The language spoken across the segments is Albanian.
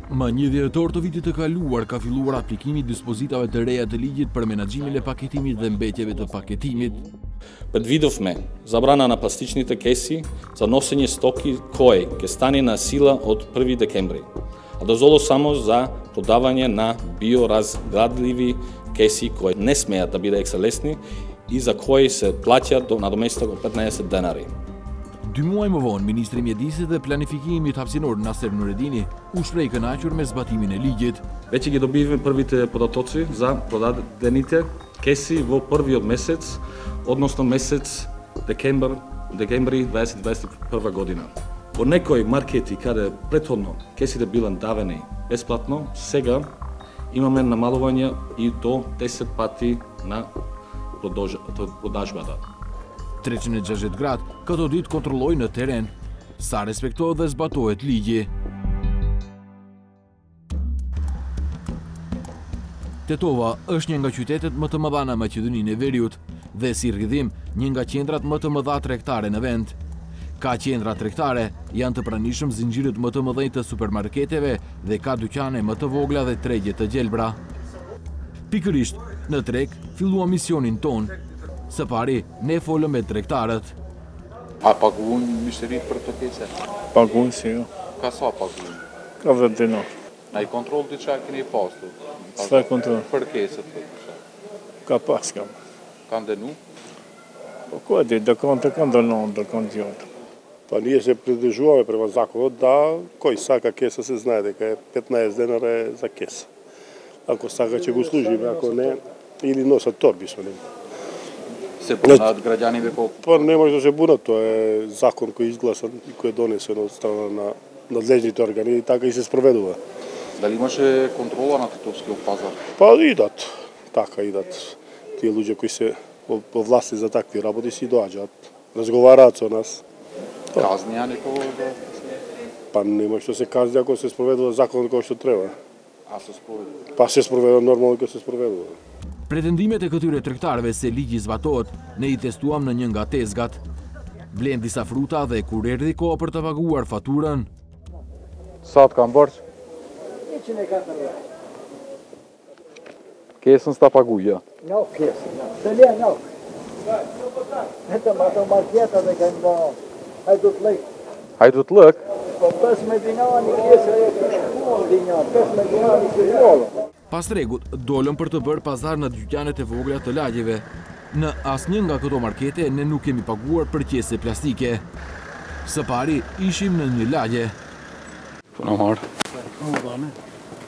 Më 1 dhjetor të vitit të kaluar ka filluar aplikimi i dispozitave të reja të ligjit për menaxhimin e paketimit dhe mbetjeve të paketimit. Предвидовме забрана на пластичните кеси за носење стоки кои ќе стане на сила од 1 декември, а дозволува само за продавање на биоразградливи кеси кои не смеат да бидат екстра-лесни и за кои се плаќа надоместок од 15 денари. 2 muaj më vonë, Ministri i Mjedisit dhe Planifikimit hapësinor Naser Nureddini u shpreh kënaqur me zbatimin e ligjit. Веќе ги добивме првите податоци за продадените кеси во првиот месец, односно месец декември 2021 година. Во некои маркети каде претходно кесите биле давени бесплатно, сега имаме намалување и до 10 пати на продажбата. 360 gradë këto ditë kontrolloj në teren sa respektohet dhe zbatohet ligji. Tetova është një nga qytetet më të mëdha në Maqedoninë e Veriut dhe si rrjedhim një nga qendrat më të mëdha tregtare në vend. Ka qendra tregtare, janë të pranishëm zinxhirët më të mëdhenj të supermarketeve dhe ka dyqane më të vogla dhe tregje të gjelbra. Pikërisht, në treg filluam misionin ton. Së pari, ne folëm me tregtarët. A paguën ministeritë për të kese? Paguën, si jo. Ka sa paguën? Ka 10 dinar. Na i kontrol diçka keni pastu? S'ka kontrol. Për keset për diçka? Ka pas kam. Kanë denu? Po ko e di, do kanë dënon, do kanë gjatë. Pa ние се придържуваме према законот да кој сака кеса се знае дека е 15 денари за кеса. Ако сака ќе го служиме, ако не, или носат торби со него. Се бунат граѓаните по... Па не може да се бунат, тоа е закон кој е изгласан и кој е донесен од страна на надлежните органи и така и се спроведува. Дали имаше контрола на титовскиот пазар? Па идат, така идат. Тие луѓе кои се во власти за такви работи си доаѓаат, разговараат со нас. Казнија некој да... Па нема што се казни ако се спроведува законот кој што треба. А се спроведува? Па се спроведува нормално кој се спроведува. Pretendimet e këtyre tregtarëve se ligji zbatohet, ne i testuam në një nga tezgat. Vlen disa fruta dhe kur erdhi koha për të paguar faturën. Sa të kam borç? 140. Kesën s'ta paguja? Jo, kesën, jo. Se len, jo. Vetëm ato marketa dhe kanë bo hajdut lëk. Hajdut lëk? Po 15 dinari kesë e këshkuon dinjar, 15 dinari këshkuon. Pas tregut, dolëm për të bërë pazar në dyqanet e vogla të lagjeve. Në asnjë nga këto markete ne nuk kemi paguar për qese plastike. Së pari ishim në një lagje. Po në marë.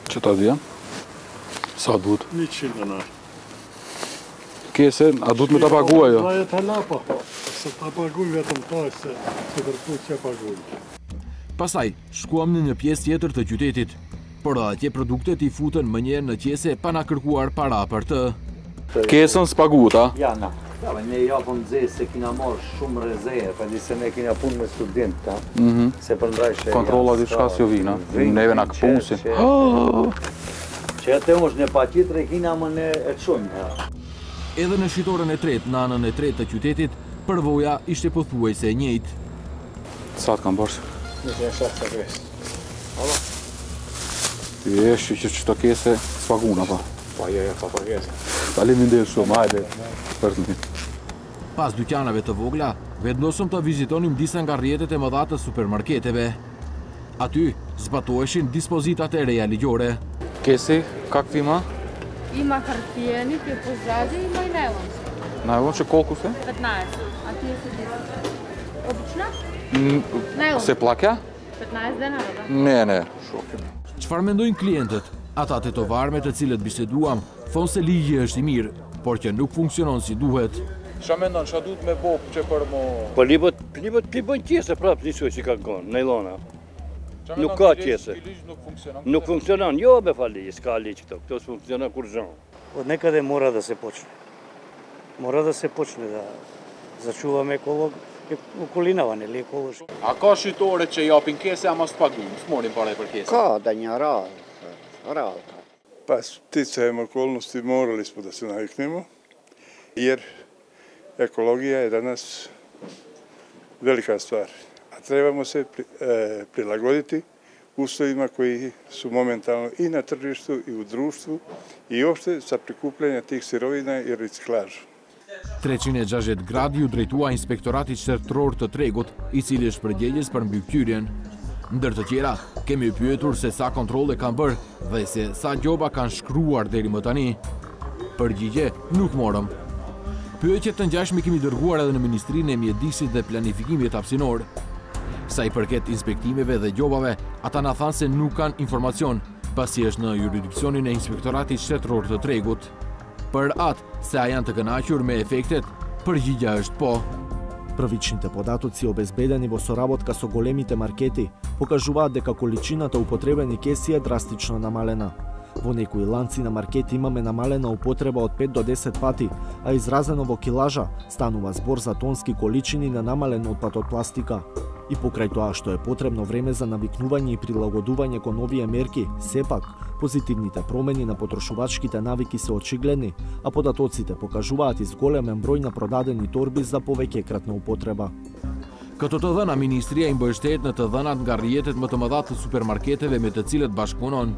Që ta dhja? Sa duhet? 100 dinar. Kese, a duhet me ta pagua jo? Da e të lapa, se ta paguj vetëm ta se kërku që paguj. Pastaj, shkuam në një pjesë tjetër të qytetit, por atje produktet i futën më njerë në qese pa na kërkuar para për të. Kesën s'paguta? Ja, na. Ne japëm zesë se kina marrë shumë rezeje, pa se ne kina punë me studentë, se përndrajshë... Kontrolla diçka s'jo vina, neve na këpusin. Që atë është në patjetër e kina më ne e të shumë. Edhe në shitoren e tretë, në anën e tretë të qytetit, përvoja ishte pothuajse e njëjtë. Sa të kam bërë? 175. Jeshtë që qëto kese s'paguna pa. Pa jeja pa pagese. Talim ndërë shumë, hajde. Pas dyqanave të vogla, vendosëm të vizitonim disa nga rrjetet e mëdha të supermarketeve. Aty zbatoheshin dispozitat e reja ligjore. Kesi, kak ti ima? Има хартиени, позади, има и найлонски. Найлонче колко се? 15. А тие са 10. Обична? Найлон. Se plakja? 15 денара, да. Ne. Çfarë mendojnë klientët? Ata tetovar me të cilët biseduam, thonë se ligji është i mirë, por që nuk funksionon si duhet. Qa mendon, qa duhet me bo që për mo... Po libët qese prapë njësoj si ka konë, najlona. Nuk ka qese. Nuk funksionon, jo be fali, s'ka ligj këto s'funksionon kur gjon. Po nekada mora da se počne. Mora da se počne da začuvame okolinavane ili ekološki. A ka shqytore që japin kese, ama s'pagun, s'morin pare për kese? Ka da një rad. Pa sticajem okolnosti morali smo da se naviknemo, jer ekologija je danas velika stvar. A trebamo se prilagoditi uslovima koji su momentalno i na tržištu i u društvu i uopšte sa prikupljanjem tih sirovina i reciklažu. 360 gradi u drejtua Inspektoratit Shtetëror të Tregut, i cili është përgjegjës për mbikëqyrjen. Ndër të tjera, kemi pyetur se sa kontrolle kanë bërë dhe se sa gjoba kanë shkruar deri më tani. Përgjigje nuk morëm. Pyetjet të ngjashme kemi dërguar edhe në Ministrinë e Mjedisit dhe Planifikimit Hapësinor. Sa i përket inspektimeve dhe gjobave, ata na thanë se nuk kanë informacion, pasi është në jurisdiksionin e Inspektoratit Shtetëror të Tregut. Për atë se a janë të kënaqur me efektet, përgjigja është po. Првичните податоци обезбедени во соработка со големите маркети покажуваат дека количината употребени кеси е драстично намалена. Во некои ланци на маркети имаме намалена употреба од 5 до 10 пати, а изразено во килажа станува збор за тонски количини на намален отпад од пластика. И покрај тоа што е потребно време за навикнување и прилагодување кон новие мерки, сепак, позитивните промени на потрошувачките навики се очигледни, а податоците покажуваат изголемен број на продадени торби за повеќекратна употреба. Këto të dhëna Ministria i mbështet në të dhënat nga rrjetet më të mëdha të supermarketeve me të cilët bashkëpunon.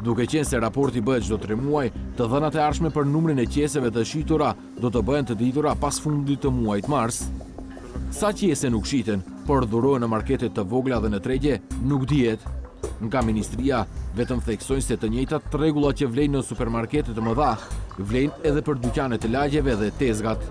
Duke qenë se raporti bëhet çdo 3 muaj, të dhënat e ardhshme për numrin e qeseve të shitura do të bëhen të ditura pas fundit të muajit mars. Sa qese nuk shiten, por dhurohen në marketet të vogla dhe në tregje, nuk dihet. Nga Ministria vetëm theksojnë se të njëjtat rregulla që vlejnë në supermarketet të mëdha, vlejnë edhe për dyqanet e lagjeve dhe tezgat.